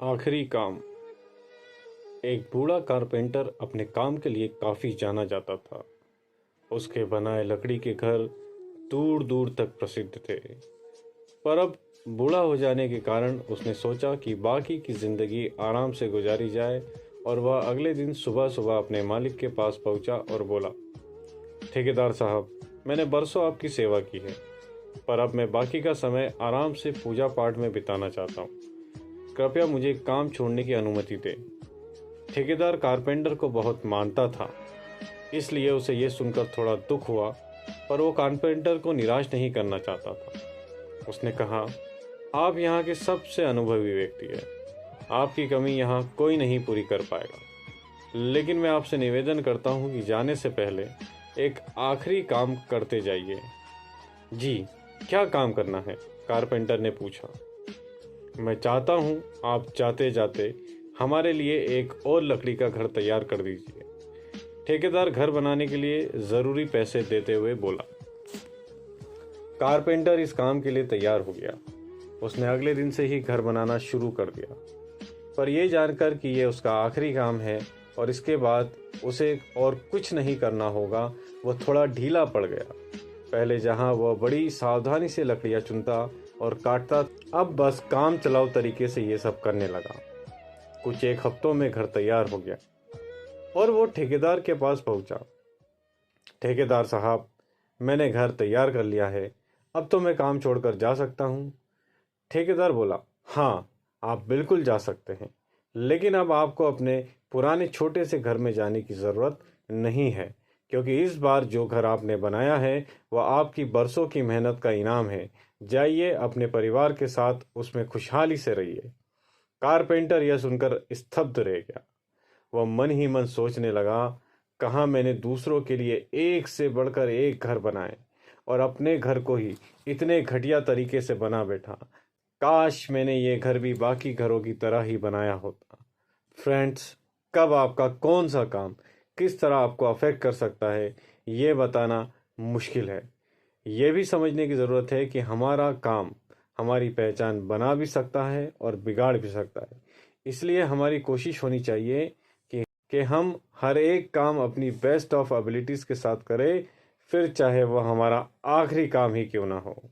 आखिरी काम। एक बूढ़ा कारपेंटर अपने काम के लिए काफ़ी जाना जाता था। उसके बनाए लकड़ी के घर दूर दूर तक प्रसिद्ध थे। पर अब बूढ़ा हो जाने के कारण उसने सोचा कि बाकी की ज़िंदगी आराम से गुजारी जाए और वह अगले दिन सुबह सुबह अपने मालिक के पास पहुंचा और बोला, ठेकेदार साहब, मैंने बरसों आपकी सेवा की है, पर अब मैं बाकी का समय आराम से पूजा पाठ में बिताना चाहता हूँ। कृपया मुझे काम छोड़ने की अनुमति दें। ठेकेदार कारपेंटर को बहुत मानता था, इसलिए उसे यह सुनकर थोड़ा दुख हुआ, पर वो कारपेंटर को निराश नहीं करना चाहता था। उसने कहा, आप यहाँ के सबसे अनुभवी व्यक्ति हैं। आपकी कमी यहाँ कोई नहीं पूरी कर पाएगा, लेकिन मैं आपसे निवेदन करता हूँ कि जाने से पहले एक आखिरी काम करते जाइए। जी, क्या काम करना है? कारपेंटर ने पूछा। मैं चाहता हूँ आप जाते जाते हमारे लिए एक और लकड़ी का घर तैयार कर दीजिए। ठेकेदार घर बनाने के लिए ज़रूरी पैसे देते हुए बोला। कारपेंटर इस काम के लिए तैयार हो गया। उसने अगले दिन से ही घर बनाना शुरू कर दिया, पर यह जानकर कि यह उसका आखिरी काम है और इसके बाद उसे और कुछ नहीं करना होगा, वह थोड़ा ढीला पड़ गया। पहले जहां वह बड़ी सावधानी से लकड़ियां चुनता और काटता, अब बस काम चलाऊ तरीके से ये सब करने लगा। कुछ एक हफ्तों में घर तैयार हो गया और वो ठेकेदार के पास पहुंचा। ठेकेदार साहब, मैंने घर तैयार कर लिया है, अब तो मैं काम छोड़कर जा सकता हूँ। ठेकेदार बोला, हाँ, आप बिल्कुल जा सकते हैं, लेकिन अब आपको अपने पुराने छोटे से घर में जाने की ज़रूरत नहीं है, क्योंकि इस बार जो घर आपने बनाया है वह आपकी बरसों की मेहनत का इनाम है। जाइए, अपने परिवार के साथ उसमें खुशहाली से रहिए। कारपेंटर यह सुनकर स्तब्ध रह गया। वह मन ही मन सोचने लगा, कहाँ मैंने दूसरों के लिए एक से बढ़कर एक घर बनाए और अपने घर को ही इतने घटिया तरीके से बना बैठा। काश मैंने ये घर भी बाकी घरों की तरह ही बनाया होता। फ्रेंड्स, कब आपका कौन सा काम किस तरह आपको अफेक्ट कर सकता है, ये बताना मुश्किल है। ये भी समझने की ज़रूरत है कि हमारा काम हमारी पहचान बना भी सकता है और बिगाड़ भी सकता है। इसलिए हमारी कोशिश होनी चाहिए कि हम हर एक काम अपनी बेस्ट ऑफ एबिलिटीज़ के साथ करें, फिर चाहे वह हमारा आखिरी काम ही क्यों ना हो।